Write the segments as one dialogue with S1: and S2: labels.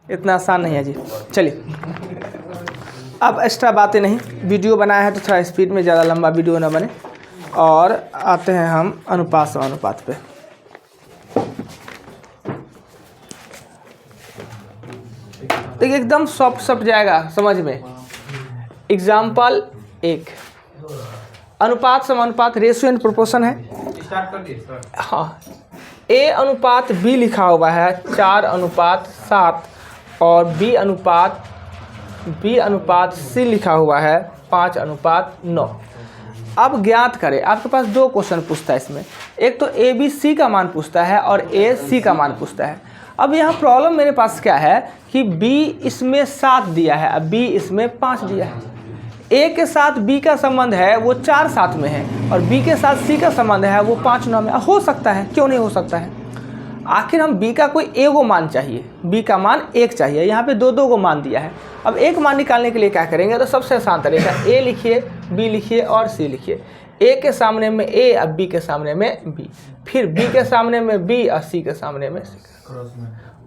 S1: इतना आसान नहीं है जी। चलिए अब एक्स्ट्रा बातें नहीं, वीडियो बनाया है तो थोड़ा स्पीड में, ज़्यादा लंबा वीडियो ना बने। और आते हैं हम अनुपात समानुपात पे। देखिए एकदम सॉफ्ट जाएगा समझ में। एग्जाम्पल 1, अनुपात समानुपात रेशियो एंड प्रोपोर्शन है।
S2: स्टार्ट कर दिए सर।
S1: हाँ, A अनुपात B लिखा हुआ है 4:7 और B अनुपात C लिखा हुआ है 5:9। अब ज्ञात करें, आपके पास 2 क्वेश्चन पूछता है इसमें। एक तो A B C का मान पूछता है और A C का मान पूछता है। अब यहाँ प्रॉब्लम मेरे पास क्या है कि B इसमें 7 दिया है, अब B इसमें 5 दिया है। A के साथ B का संबंध है वो 4:7 में है और B के साथ C का संबंध है वो 5:9 में। हो सकता है, क्यों नहीं हो सकता है। आखिर हम B का कोई एगो मान चाहिए, B का मान 1 चाहिए। यहाँ पे 2 को मान दिया है। अब एक मान निकालने के लिए क्या करेंगे, तो सबसे आसान तरीका A लिखिए, B लिखिए और C लिखिए। A के सामने में A और B के सामने में B, फिर B के सामने में B और C के सामने में C।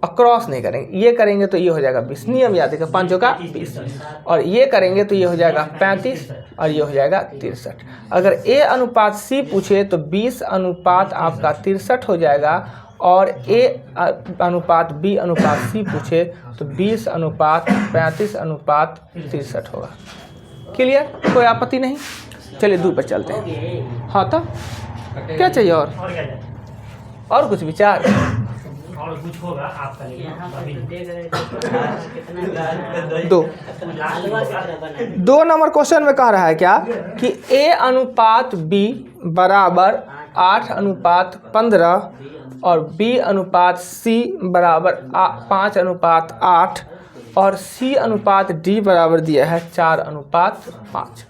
S1: और क्रॉस नहीं करेंगे, ये करेंगे तो ये हो जाएगा 20। नियम याद है, 5 का 20, और ये करेंगे तो ये हो जाएगा 35 और ये हो जाएगा 63। अगर A अनुपात C पूछे तो 20 अनुपात आपका 63 हो जाएगा, और A अनुपात B अनुपात C पूछे तो 20 अनुपात 35 अनुपात 63 होगा। क्लियर, कोई आपत्ति नहीं। चलिए 2 पर चलते हैं। हाँ तो क्या चाहिए और कुछ विचार?
S3: और कुछ होगा आपका
S1: दो नंबर क्वेश्चन में कह रहा है क्या कि A अनुपात B बराबर 8:15 और B अनुपात C बराबर 5:8 और C अनुपात D बराबर दिया है 4:5।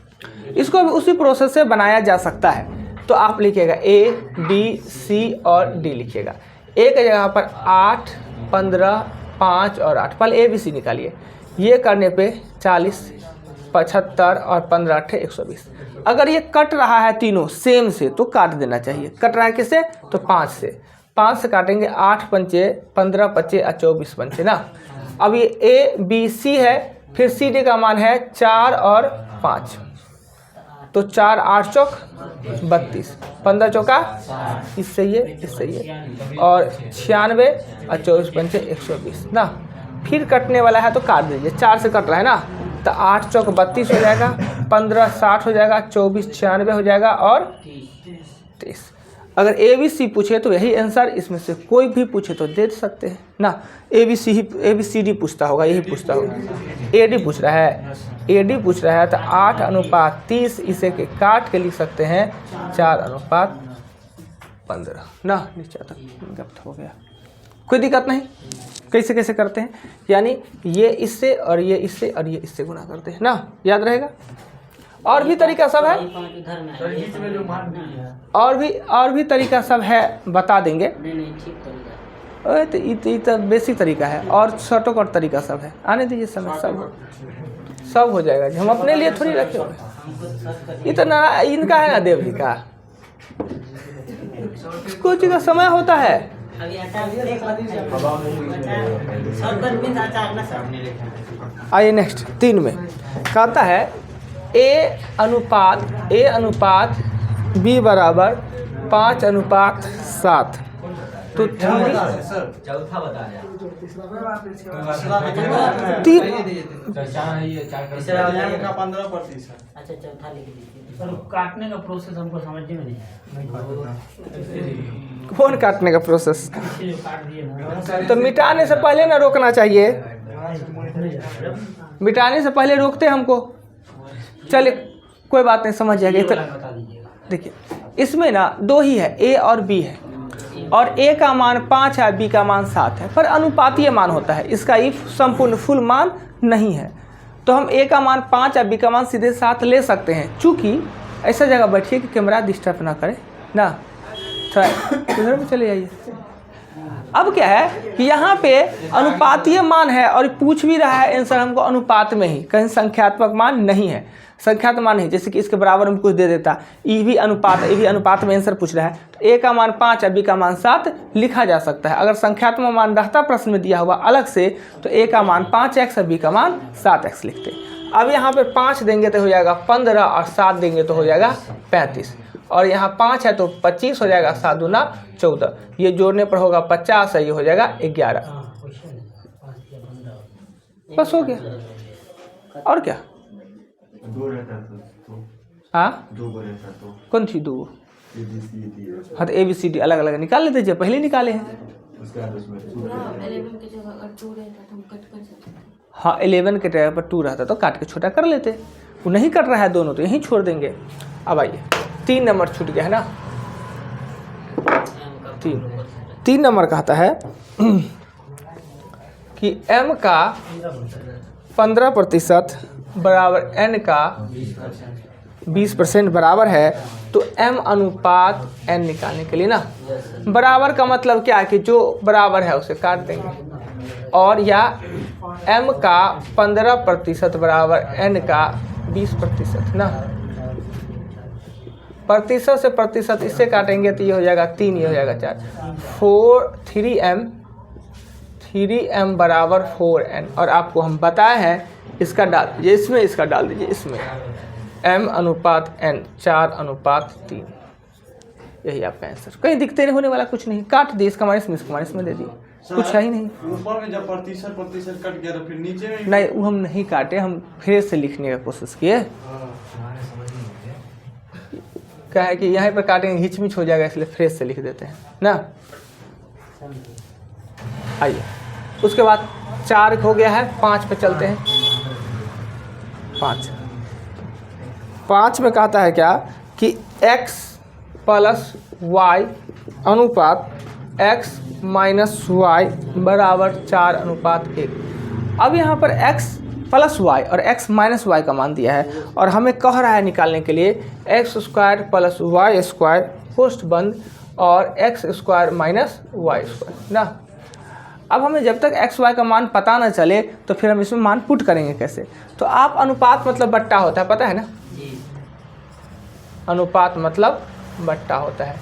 S1: इसको भी उसी प्रोसेस से बनाया जा सकता है। तो आप लिखिएगा A, B, C और D लिखिएगा। एक जगह पर 8, 15, 5 और 8, पहले A B C निकालिए। ये करने पे 40, 75 और 15 8 120। अगर ये कट रहा है तीनों सेम से तो काट देना चाहिए। कट रहा है किससे, तो 5 से। 5 से काटेंगे, 8 पंचे 15 25 और 24 पंचे ना। अब ये A B C है, फिर C D का मान है 4 और 5, तो 4 8 चौक 32, 15 चौका इससे ये और 96 और 24 पंचे 120 ना। फिर कटने वाला है तो काट दीजिए, 4 से कट रहा है ना, तो 8 चौक 32 हो जाएगा, 15 60 हो जाएगा, 24 96 हो जाएगा और 30। अगर A B C पूछे तो यही आंसर, इसमें से कोई भी पूछे तो दे सकते हैं ना। A B C D पूछता होगा, यही पूछता होगा। A D पूछ रहा है, A D पूछ रहा है तो 8:30 इसे के काट के लिख सकते हैं 4:15 ना। नीचे तक गप्त हो गया, कोई दिक्कत नहीं। कैसे कैसे करते हैं, यानी ये इससे और ये इससे और ये इससे गुणा करते हैं ना, याद रहेगा। और भी तरीका सब है, और भी तरीका सब है, बता देंगे। तो ये तो बेसिक तरीका है, और शॉर्टकट तरीका सब है। आने दीजिए समय, सब हो जाएगा जी। हम अपने लिए थोड़ी रखे हुए, ये तो ना इनका है ना, देव जी का। कुछ चीज़ का समय होता है। आइए नेक्स्ट 3 में कहता है A अनुपात B बराबर 5:7। तो
S2: चौथा बता
S3: काटने का प्रोसेस हमको समझ में नहीं।
S1: कौन काटने का प्रोसेस,
S3: काट दिए ना
S1: तो मिटाने से पहले ना रोकना चाहिए, मिटाने से पहले रोकते हमको। चलिए कोई बात नहीं, समझ जाएगा। तो
S3: बता दीजिएगा।
S1: देखिए इसमें ना 2 ही है, A और B है, और A का मान 5 है, B का मान 7 है, पर अनुपातीय मान होता है, इसका इफ संपूर्ण फुल मान नहीं है। तो हम A का मान 5 और B का मान सीधे 7 ले सकते हैं। चूँकि ऐसा जगह बैठिए कि कैमरा डिस्टर्ब ना करे ना, थोड़ा इधर में चले जाइए। अब क्या है कि यहाँ पे अनुपातीय मान है और पूछ भी रहा है आंसर हमको अनुपात में ही, कहीं संख्यात्मक मान नहीं है, संख्यात्मक मान नहीं। जैसे कि इसके बराबर हम कुछ दे देता, ई भी अनुपात में आंसर पूछ रहा है, तो ए का मान 5 और बी का मान 7 लिखा जा सकता है। अगर संख्यात्मक मान रहता प्रश्न में दिया हुआ अलग से तो ए का मान 5x और बी का मान 7x लिखते। अब यहाँ पे 5 देंगे तो हो जाएगा 15 और 7 देंगे तो हो जाएगा 35, और यहाँ 5 है तो 25 हो जाएगा, 7 दूना 14, ये जोड़ने पर होगा 50 है, ये हो जाएगा 11। बस हो गया, और क्या?
S4: दो रहता तो
S1: हाँ,
S4: दो रहता तो
S1: कौन थी दो?
S4: ABCD
S1: हाँ, तो ABCD अलग अलग निकाल लेते, जो पहले निकाले हैं।
S4: उसके बाद उसमें
S5: 11 की जगह अगर 2 रहता तो हम कट कर सकते हैं।
S1: हाँ, 11 के जगह पर 2 रहता तो काट के छोटा कर लेते, वो नहीं कट रहा है दोनों, तो यहीं छोड़ देंगे। अब आइए 3 नंबर छूट गया है ना, 3 नंबर कहता है कि m का 15% बराबर n का 20% बराबर है, तो m अनुपात n निकालने के लिए ना, बराबर का मतलब क्या है कि जो बराबर है उसे काट देंगे, और या m का 15% बराबर n का 20% ना, प्रतिशत से प्रतिशत इससे काटेंगे तो ये हो जाएगा 3, ये हो जाएगा 4, 3m बराबर 4n, और आपको हम बताए हैं इसका डाल दीजिए इसमें, इसका डाल दीजिए इसमें, m अनुपात n 4:3, यही आपका आंसर। कहीं दिखते नहीं होने वाला कुछ नहीं, काट दिए, इसका मान इसमें दे दिए, कुछ है ही नहीं।
S4: ऊपर में जब प्रतिशत कट गया तो फिर नीचे में
S1: नहीं, वो हम नहीं काटे, हम फिर से लिखने का कोशिश किए। क्या है कि यहाँ पर काटेंगे हिचमिच हो जाएगा, इसलिए फ्रेश से लिख देते हैं ना। आइए उसके बाद 4 हो गया है, 5 पे चलते हैं। 5 में कहता है क्या कि x प्लस y अनुपात x माइनस y बराबर 4:1। अब यहाँ पर x प्लस y और x माइनस y का मान दिया है, और हमें कह रहा है निकालने के लिए x² प्लस y² पोस्ट बंद और x² माइनस y² ना। अब हमें जब तक x y का मान पता न चले तो फिर हम इसमें मान पुट करेंगे कैसे? तो आप अनुपात मतलब बट्टा होता है, पता है ना, अनुपात मतलब बट्टा होता है,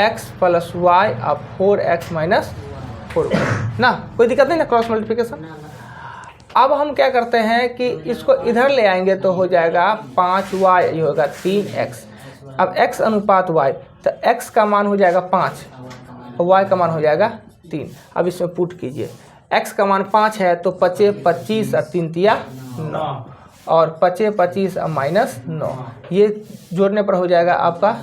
S1: x प्लस y अब 4x माइनस 4y ना, कोई दिक्कत नहीं ना, क्रॉस मल्टीप्लिकेशन। अब हम क्या करते हैं कि इसको इधर ले आएंगे तो हो जाएगा 5y, ये होगा 3x। अब x अनुपात y, तो x का मान हो जाएगा 5 और y का मान हो जाएगा 3। अब इसमें पुट कीजिए, x का मान 5 है तो 5 25 और 3 तिया 9, और 5 25 और माइनस 9, ये जोड़ने पर हो जाएगा आपका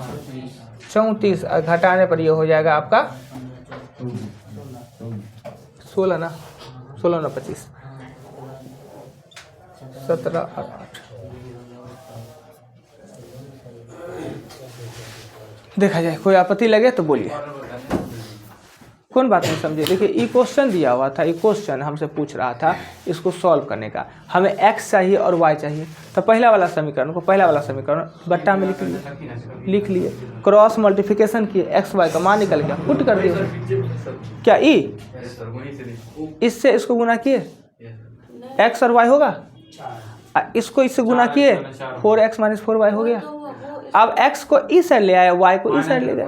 S1: 34, और घटाने पर ये हो जाएगा आपका 16 ना, 16 ना 25, 17 और 8। देखा जाए, कोई आपत्ति लगे तो बोलिए। कौन बात नहीं समझे? देखिए ये क्वेश्चन दिया हुआ था, ये क्वेश्चन हमसे पूछ रहा था इसको सॉल्व करने का, हमें x चाहिए और y चाहिए। तो पहला वाला समीकरण बट्टा में लिख लिए, क्रॉस मल्टीप्लिकेशन किए, x y का मान निकल गया, पुट कर दिए। क्या ई इससे इसको गुना किए, x और y होगा, इसको इससे गुना किए, 4x माइनस 4y हो गया। अब x को इस साइड ले आया, y को इस साइड ले गए,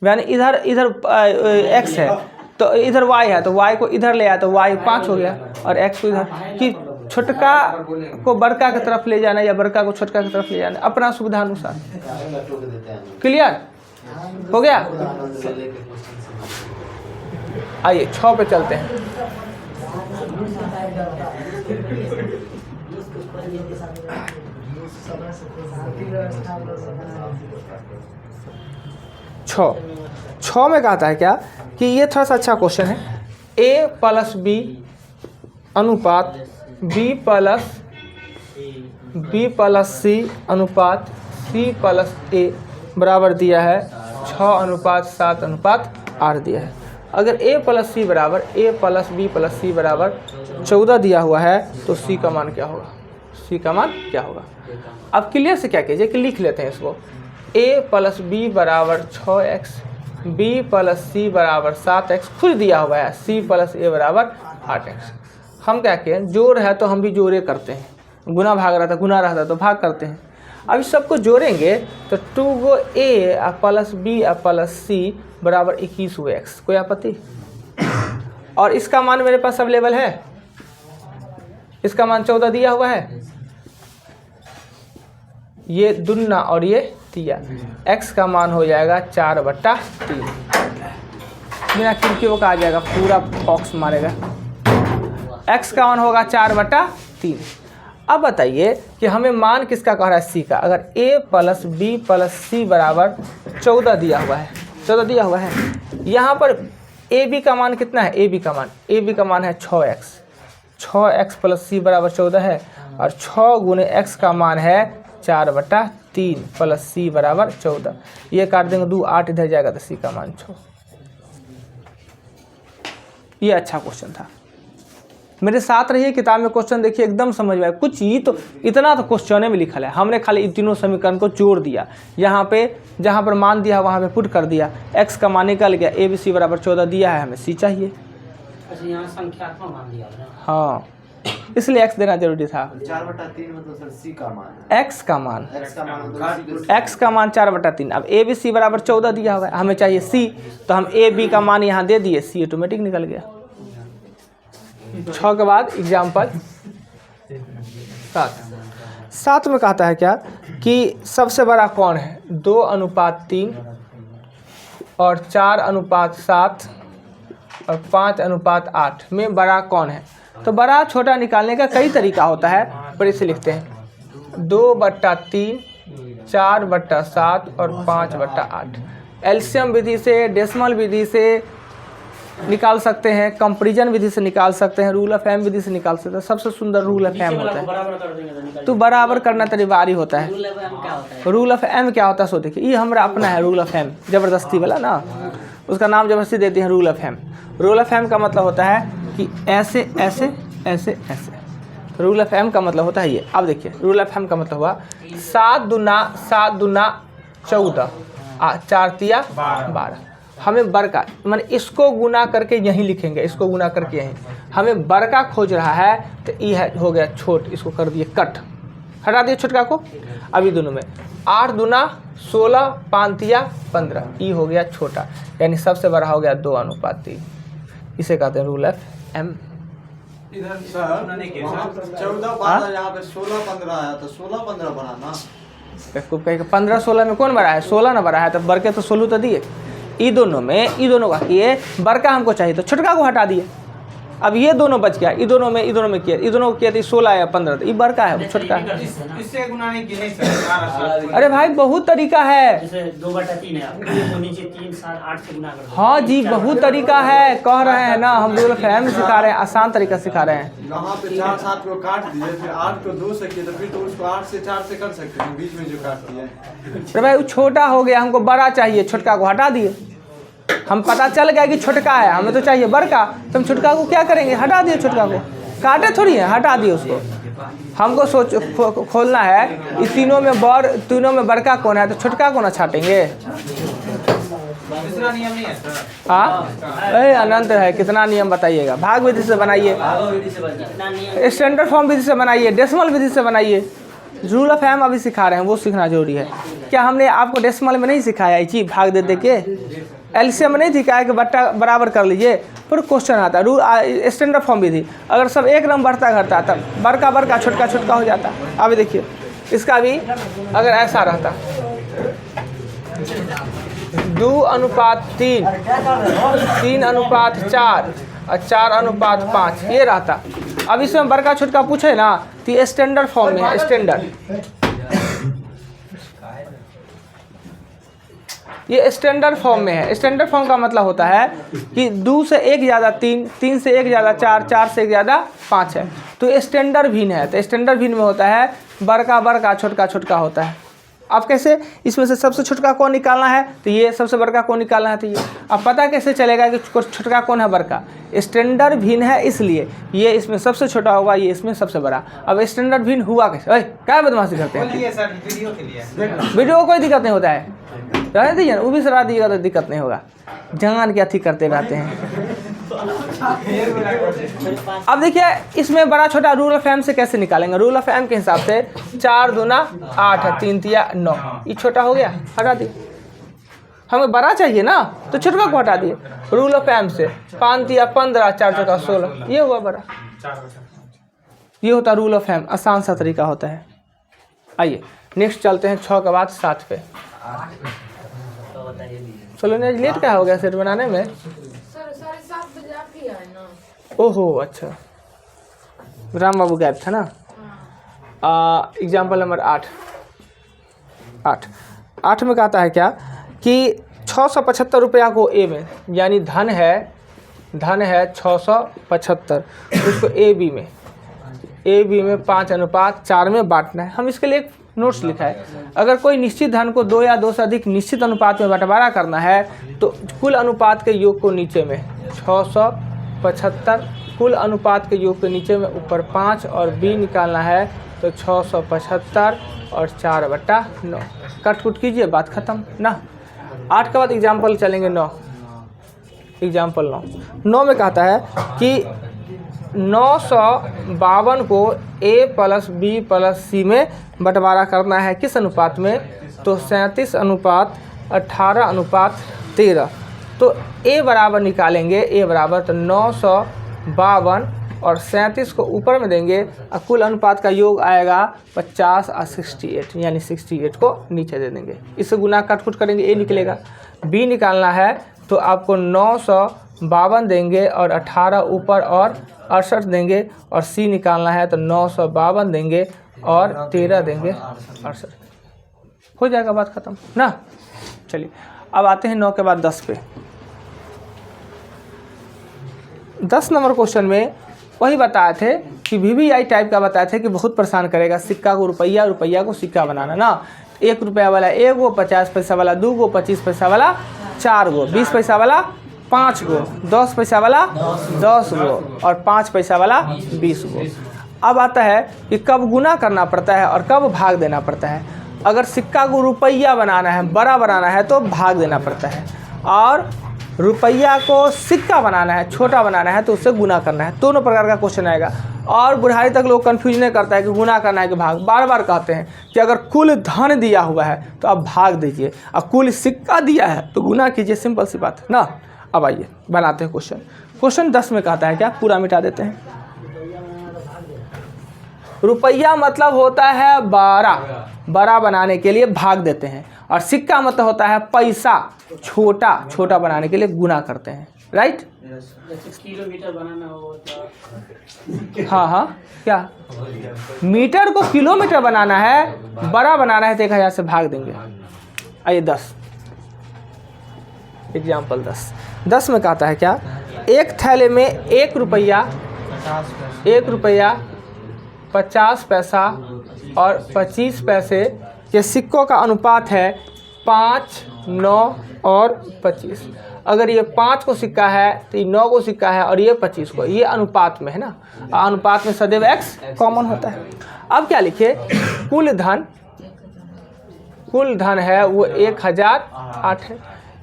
S1: यानी इधर x है तो इधर y है, तो y को इधर ले आया तो y 5 हो गया, और x को इधर, कि छोटका को बड़का की तरफ ले जाना या बड़का को छोटका की तरफ ले जाना अपना सुविधा अनुसार। क्लियर हो गया? आइए 6 पे चलते हैं। छः में कहता है क्या कि ये थोड़ा सा अच्छा क्वेश्चन है, a प्लस बी अनुपात b प्लस सी अनुपात c प्लस a बराबर दिया है 6:7:8 दिया है। अगर a प्लस सी बराबर a प्लस बी प्लस सी बराबर 14 दिया हुआ है तो c का मान क्या होगा? c का मान क्या होगा? अब क्लियर से क्या कीजिए कि लिख लेते हैं इसको, a प्लस बी बराबर 6x बी प्लस सी बराबर 7x खुद दिया हुआ है, सी प्लस ए बराबर 8x। हम क्या कहें, जोड़ है तो हम भी जोड़े करते हैं, गुना भाग रहा था गुना रहता तो भाग करते हैं। अब इस सबको जोड़ेंगे तो 2 गो ए प्लस बी प्लस सी बराबर 21 हुए x। कोई आपत्ति? और इसका मान मेरे पास अवेलेबल है, इसका मान 14 दिया हुआ है, ये दुन्ना और ये तिया, x का मान हो जाएगा 4/3। बिना खिड़कियों का आ जाएगा, पूरा बॉक्स मारेगा। x का मान होगा 4/3। अब बताइए कि हमें मान किसका कह रहा है, c का। अगर a प्लस बी प्लस सी बराबर 14 दिया हुआ है, 14 दिया हुआ है, यहाँ पर ए बी का मान कितना है, ए बी का मान है 6x। 6x प्लस सी बराबर 14 है और 6 गुने x का मान है 4/3 प्लस सी बराबर 14। ये काट देंगे 2, 8 इधर जाएगा तो सी का मान 6। ये अच्छा क्वेश्चन था, मेरे साथ रहिए, किताब में क्वेश्चन देखिए, एकदम समझ में आए। कुछ ही तो इतना तो क्वेश्चन में लिखा है, हमने खाली इन तीनों समीकरण को जोड़ दिया, यहाँ पे जहाँ पर मान दिया वहाँ पे पुट कर दिया, x का मान निकल गया, ए बी सी बराबर 14 दिया है, हमें c चाहिए।
S3: अच्छा, यहाँ संख्यात्मक मान दिया है ना?
S1: हाँ, इसलिए x देना जरूरी था।
S2: 4/3 मतलब सर सी का मान है,
S1: x का मान,
S2: x का मान मतलब
S1: x का मान 4/3। अब ए बी सी बराबर 14 दिया हुआ है, हमें चाहिए c, तो हम ए बी का मान यहाँ दे दिए, c ऑटोमेटिक निकल गया। 6 के बाद एग्जाम्पल 7 में कहता है क्या कि सबसे बड़ा कौन है, 2:3 और 4:7 और 5:8 में बड़ा कौन है। तो बड़ा छोटा निकालने का कई तरीका होता है, पर इसे लिखते हैं 2/3, 4/7 और 5/8। एलसीएम विधि से, डेसिमल विधि से निकाल सकते हैं, कंपैरिजन विधि से निकाल सकते हैं, रूल ऑफ एम विधि से निकाल सकते हैं। सबसे सुंदर रूल ऑफ एम होता है,
S3: बराबर कर देंगे तो निकल
S1: तो बराबर करना तरीवारी होता है।
S3: रूल ऑफ एम क्या होता है?
S1: रूल ऑफ एम क्या होता है सो देखिए, ये हमारा अपना है रूल ऑफ एम, जबरदस्ती वाला ना, उसका नाम जबरदस्ती देते हैं rule of M. Rule of M का मतलब होता है कि ऐसे ऐसे ऐसे ऐसे, रूल ऑफ एम का मतलब होता है ये। अब देखिए रूल ऑफ एम का मतलब हुआ 7 दूना 14, 4 तिया 12। हमें बड़का माने इसको गुना करके यहीं लिखेंगे, इसको गुना करके यहीं, हमें बड़का खोज रहा है, तो ये है हो गया छोट, इसको कर दिए कट, हटा दिए छोटका को। अभी दोनों में 8 दूना 16, 5 तिया 15, ये हो गया छोटा, यानी सबसे बड़ा हो गया 2:3। इसे कहते हैं रूल ऑफ एम।
S4: इधर सर 14-12 यहाँ पे 16-15 आया, तो 16-15 बना ना।
S1: 15-16 में कौन बड़ा है, 16 ना बड़ा है, तो बड़के तो 16 तो दिए। ई दोनों का किए, बड़का हमको चाहिए तो छोटका को हटा दिए। अब ये दोनों बच गया, ई दोनों में किया, ई दोनों को किया तो 16 या 15, तो ये बड़का है, छोटका है।
S2: इससे गुना नहीं किया नहीं सर।
S1: अरे भाई बहुत तरीका है,
S3: जैसे 2/3 है, तो नीचे 3, 7, 8 से गुना कर दो।
S1: हाँ जी बहुत तरीका है, कह रहे हैं ना हम रूल ऑफ एम सिखा रहे हैं, आसान तरीका सिखा रहे हैं।
S4: यहाँ पे 4-7 को काट दिए, फिर 8 को 2 से किए, तो फिर तो उसको 8 से 4 से कर सकते हैं, बीच में जो काट दिए।
S1: अरे भाई वो छोटा हो गया, हमको बड़ा चाहिए, छोटका को हटा दिए। हम पता चल गया कि छोटका है, हमें तो चाहिए बड़का, तो हम छोटका को क्या करेंगे, हटा दिए। छोटका को काटे थोड़ी है, हटा दिए उसको। हमको खोलना है इस तीनों में बड़का कौन है, तो छोटका को ना छाटेंगे।
S2: दूसरा नियम नहीं है सर।
S1: हाँ अनंत है, कितना नियम बताइएगा। भाग विधि से बनाइए, स्टैंडर्ड फॉर्म विधि से बनाइए, डेसिमल विधि से बनाइए। रूल ऑफ एम अभी सिखा रहे हैं, वो सीखना जरूरी है। क्या हमने आपको डेसिमल में नहीं सिखाया ये चीज़, भाग दे के एलसीएम में नहीं सिखाया कि बट्टा बराबर कर लीजिए, पर क्वेश्चन आता है। रूल स्टैंडर्ड फॉर्म विधि, अगर सब एक नंबर बढ़ता घटता तब बड़का छोटका छोटका हो जाता। अभी देखिए इसका भी अगर ऐसा रहता 2:3, 3:4 और 4:5 ये रहता। अब इसमें बड़का छोटका पूछे ना तो ये स्टैंडर्ड फॉर्म में है। ये स्टैंडर्ड फॉर्म में है। स्टैंडर्ड फॉर्म का मतलब होता है कि 2 से 1 ज़्यादा 3, 3 से 1 ज़्यादा 4, 4 से 1 ज़्यादा 5 है, तो ये स्टैंडर्ड भिन्न है। तो स्टैंडर्ड भिन्न में होता है बड़का छोटका छोटका होता है। अब कैसे इसमें से सबसे छोटका कौन निकालना है, तो ये सबसे बड़का कौन निकालना है, तो ये। अब पता कैसे चलेगा कि छोटका कौन है, बड़का। स्टैंडर्ड भिन्न है इसलिए ये इसमें सबसे छोटा होगा, ये इसमें सबसे बड़ा। अब स्टैंडर्ड भिन्न हुआ कैसे, क्या बदमाशी करते हैं।
S2: बोलिए सर, वीडियो के लिए।
S1: वीडियो को कोई दिक्कत नहीं होता है। रहने दीजिए ना, वो भी सरा दीजिएगा तो दिक्कत नहीं होगा, जान के अथी करते रहते हैं। अब देखिए इसमें बड़ा छोटा रूल ऑफ एम से कैसे निकालेंगे। रूल ऑफ एम के हिसाब से 4 दूना 8 है, 3 तिया 9, ये छोटा हो गया, हटा दिए। हमें बड़ा चाहिए ना तो छोटा को हटा दिए। रूल ऑफ एम से 5 तिया 15, 4 चौका 16, ये हुआ बड़ा। ये होता रूल ऑफ एम, आसान सा तरीका होता है। आइए नेक्स्ट चलते हैं 6 के बाद 7 पे। चलो ने लेट क्या हो गया सेट बनाने में?
S5: सर 7:30 बजे आप ही आए ना।
S1: ओहो अच्छा, राम बाबू गैप था ना। एग्जाम्पल नंबर 8 में कहता है क्या कि 675 रुपया को ए में, यानी धन है 675, उसको ए बी में 5:4 में बांटना है। हम इसके लिए एक नोट्स लिखा है, अगर कोई निश्चित धन को 2 या 2 से अधिक निश्चित अनुपात में बंटवारा करना है तो कुल अनुपात के योग को नीचे में 675, कुल अनुपात के योग के नीचे में ऊपर 5 और बी निकालना है तो 675 और 4/9। कट कुट कीजिए, बात खत्म ना। 8 के बाद एग्जाम्पल चलेंगे 9। एग्जाम्पल 9 में कहता है कि 952 को a + b + c में बंटवारा करना है, किस अनुपात में? तो 37:18:13। तो a बराबर निकालेंगे, a बराबर तो 952 और 37 को ऊपर में देंगे और कुल अनुपात का योग आएगा 50 और 68, यानी 68 को नीचे दे देंगे। इससे गुना काट-कुट करेंगे, a निकलेगा। b निकालना है तो आपको 952 देंगे और 18 ऊपर और 68 देंगे, और c निकालना है तो 952 देंगे और 13 देंगे 68। हो जाएगा, बात खत्म ना। चलिए अब आते हैं 9 के बाद 10 पे। 10 नंबर क्वेश्चन में वही बताए थे कि VVI टाइप का बताए थे कि बहुत परेशान करेगा। सिक्का को रुपया, रुपया को सिक्का बनाना ना। 1 रुपया वाला 1 गो, 50 पैसा वाला 2 गो, 25 पैसा वाला 4 गो, 20 पैसा वाला 5 गो, 10 पैसा वाला 10 गो और 5 पैसा वाला 20 गो। अब आता है कि कब गुना करना पड़ता है और कब भाग देना पड़ता है। अगर सिक्का को रुपया बनाना है, बड़ा बनाना है तो भाग देना पड़ता है, और रुपया को सिक्का बनाना है, छोटा बनाना है तो उससे गुना करना है। दोनों प्रकार का क्वेश्चन आएगा। और बुढ़ाई तक लोग कन्फ्यूज नहीं करता है कि गुना करना है कि भाग। बार बार कहते हैं कि अगर कुल धन दिया हुआ है तो आप भाग दीजिए, और कुल सिक्का दिया है तो गुना कीजिए, सिंपल सी बात है ना। अब आइए बनाते हैं क्वेश्चन। क्वेश्चन 10 में कहता है क्या, पूरा मिटा देते हैं। रुपया मतलब होता है बड़ा बनाने के लिए भाग देते हैं, और सिक्का मतलब होता है पैसा, छोटा बनाने के लिए गुना करते हैं। राइट?
S3: जैसे किलोमीटर बनाना हो तो
S1: हाँ क्या, मीटर को किलोमीटर बनाना है, बड़ा बनाना है तो 1000 से भाग देंगे। आइए 10 एग्जाम्पल 10 में कहता है क्या, एक थैले में 1 रुपया 50 पैसा और 25 पैसे के सिक्कों का अनुपात है 5, 9 और 25। अगर ये 5 को सिक्का है तो ये 9 को सिक्का है और ये 25 को, ये अनुपात में है ना। अनुपात में सदैव x कॉमन होता है। अब क्या लिखे, कुल धन है वो 1008 है,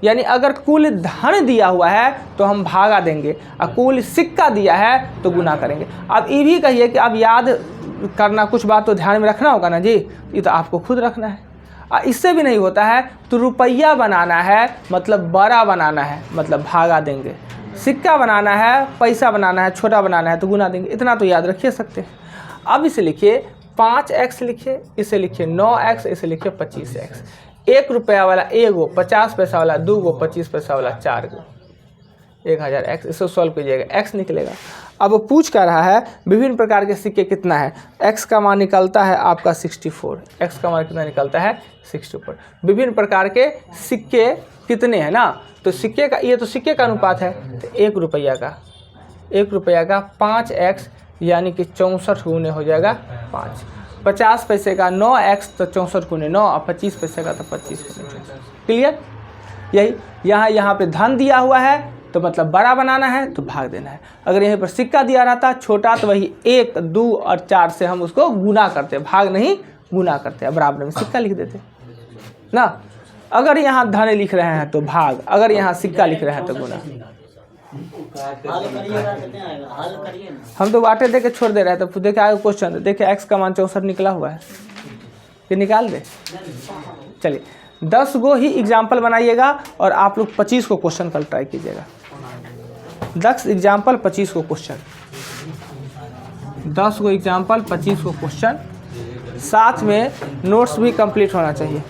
S1: यानी अगर कुल धन दिया हुआ है तो हम भागा देंगे, और कुल सिक्का दिया है तो गुना करेंगे। अब ये भी कहिए कि अब याद करना, कुछ बात तो ध्यान में रखना होगा ना जी, ये तो आपको खुद रखना है। इससे भी नहीं होता है तो रुपया बनाना है मतलब बड़ा बनाना है, मतलब भागा देंगे। सिक्का बनाना है, पैसा बनाना है, छोटा बनाना है तो गुना देंगे। इतना तो याद रखिए सकते हैं। अब इसे लिखिए 5x लिखिए, इसे लिखिए 9x, इसे लिखिए 25x। 1 रुपया वाला 1 गो, 50 पैसा वाला 2 गो, 25 पैसा वाला 4 गो, 1000x। इसे सॉल्व कीजिएगा, x निकलेगा। अब वो पूछ कर रहा है विभिन्न प्रकार के सिक्के कितना है। x का मान निकलता है आपका 64। x का मान कितना निकलता है 64। विभिन्न प्रकार के सिक्के कितने हैं ना, तो सिक्के का, ये तो सिक्के का अनुपात है, तो 1 रुपया का 5x यानी कि 64 गुने हो जाएगा 5। 50 पैसे का 9x तो 64 गुने 9, और 25 पैसे का तो 25 गुने 64। क्लियर? यही यहाँ पे धन दिया हुआ है तो मतलब बड़ा बनाना है तो भाग देना है। अगर यहीं पर सिक्का दिया रहता छोटा तो वही 1, 2 और 4 से हम उसको गुना करते, भाग नहीं गुना करते, बराबर में सिक्का लिख देते ना। अगर यहाँ धन लिख रहे हैं तो भाग, अगर यहाँ सिक्का लिख रहे हैं तो गुना।
S3: हल करिएगा कितने आएगा, हल करिए ना।
S1: हम तो बाटे दे के छोड़ दे रहे हैं। तो देखिए आगे क्वेश्चन, देखिए x का मान 64 निकला हुआ है, ये निकाल दे। चलिए 10 गो ही एग्जाम्पल बनाइएगा और आप लोग 25 को क्वेश्चन कल ट्राई कीजिएगा। 10 एग्जाम्पल 25 को क्वेश्चन, 10 गो एग्जाम्पल 25 को क्वेश्चन, साथ में नोट्स भी कंप्लीट होना चाहिए।